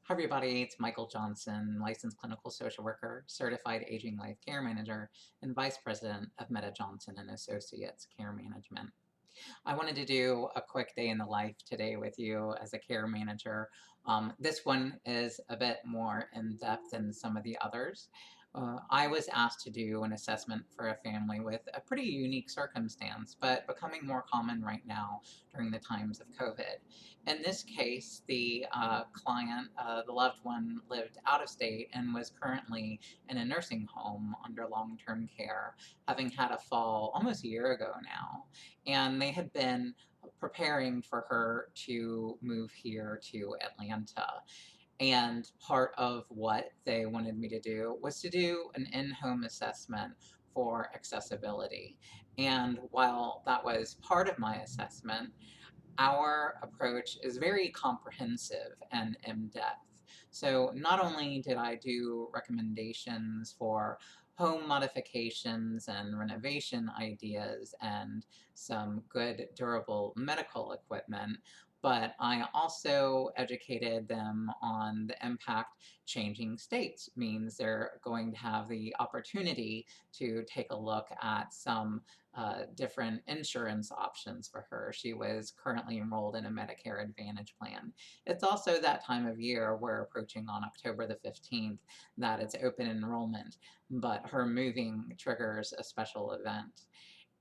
Hi, everybody. It's Michael Johnson, licensed clinical social worker, certified aging life care manager, and vice president of Meta Johnson and Associates Care Management. I wanted to do a quick day in the life today with you as a care manager. This one is a bit more in depth than some of the others. I was asked to do an assessment for a family with a pretty unique circumstance, but becoming more common right now during the times of COVID. In this case, the client, the loved one, lived out of state and was currently in a nursing home under long term care, having had a fall almost a year ago now. And they had been preparing for her to move here to Atlanta. And part of what they wanted me to do was to do an in-home assessment for accessibility. And while that was part of my assessment, our approach is very comprehensive and in-depth. So not only did I do recommendations for home modifications and renovation ideas and some good durable medical equipment, but I also educated them on the impact changing states means they're going to have the opportunity to take a look at some different insurance options for her. She was currently enrolled in a Medicare Advantage plan. It's also that time of year, we're approaching on October the 15th, that it's open enrollment, but her moving triggers a special event.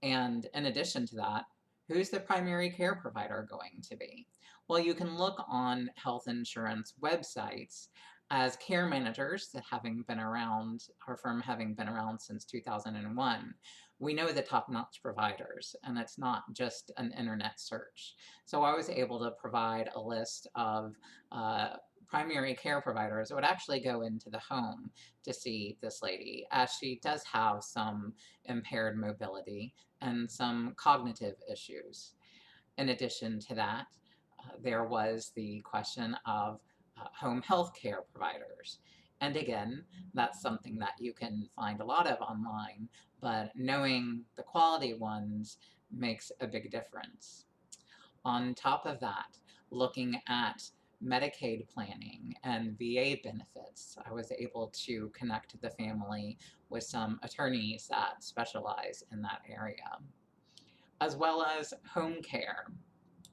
And in addition to that, who's the primary care provider going to be? Well, you can look on health insurance websites as care managers, having been around, our firm having been around since 2001. We know the top-notch providers, and it's not just an internet search. So I was able to provide a list of primary care providers that would actually go into the home to see this lady, as she does have some impaired mobility and some cognitive issues. In addition to that, there was the question of home health care providers. And again, that's something that you can find a lot of online, but knowing the quality ones makes a big difference. On top of that, looking at Medicaid planning and VA benefits, I was able to connect the family with some attorneys that specialize in that area, as well as home care.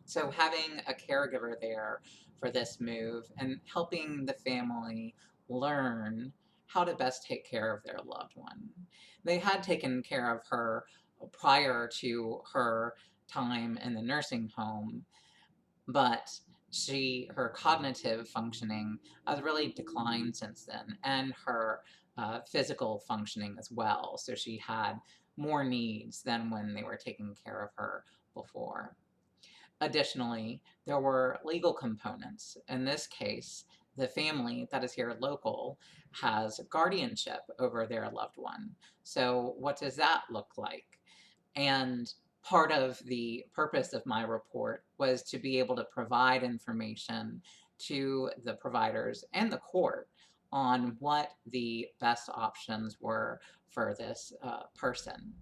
So having a caregiver there for this move and helping the family learn how to best take care of their loved one. They had taken care of her prior to her time in the nursing home, but her cognitive functioning has really declined since then, and her physical functioning as well. So she had more needs than when they were taking care of her before. Additionally, there were legal components. In this case, the family that is here local has guardianship over their loved one. So what does that look like? And part of the purpose of my report was to be able to provide information to the providers and the court on what the best options were for this person.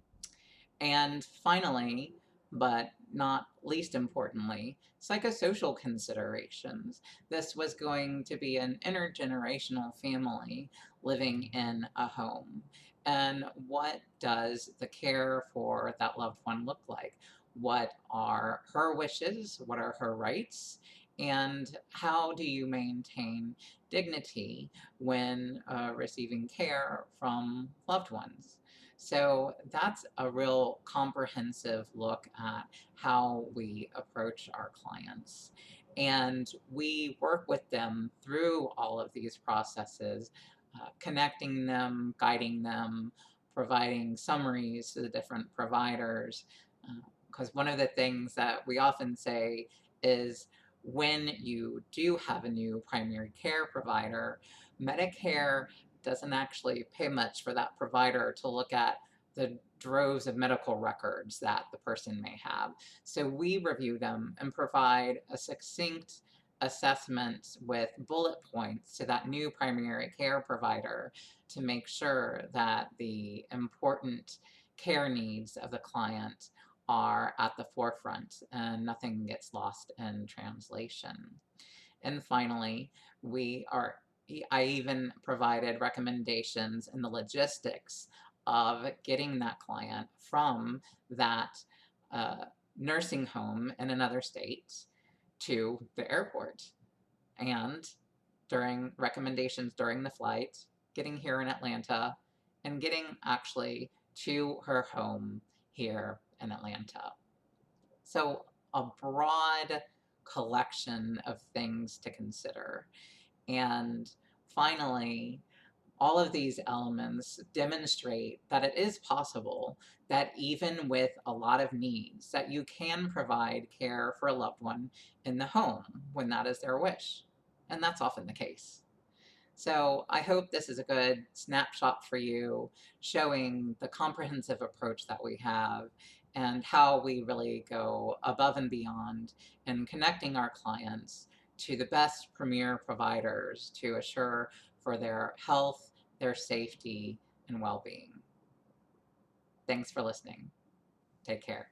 And finally, but not least importantly, psychosocial considerations. This was going to be an intergenerational family living in a home. And what does the care for that loved one look like? What are her wishes? What are her rights? And how do you maintain dignity when receiving care from loved ones? So that's a real comprehensive look at how we approach our clients. And we work with them through all of these processes, connecting them, guiding them, providing summaries to the different providers. Because one of the things that we often say is when you do have a new primary care provider, Medicare doesn't actually pay much for that provider to look at the droves of medical records that the person may have. So we review them and provide a succinct assessment with bullet points to that new primary care provider to make sure that the important care needs of the client are at the forefront and nothing gets lost in translation. And finally, I even provided recommendations in the logistics of getting that client from that uh, nursing home in another state to the airport. And during recommendations during the flight, getting here in Atlanta, and getting actually to her home here in Atlanta. So, a broad collection of things to consider. And finally, all of these elements demonstrate that it is possible that even with a lot of needs, that you can provide care for a loved one in the home when that is their wish. And that's often the case. So I hope this is a good snapshot for you, showing the comprehensive approach that we have and how we really go above and beyond in connecting our clients to the best premier providers to assure for their health, their safety, and well-being. Thanks for listening. Take care.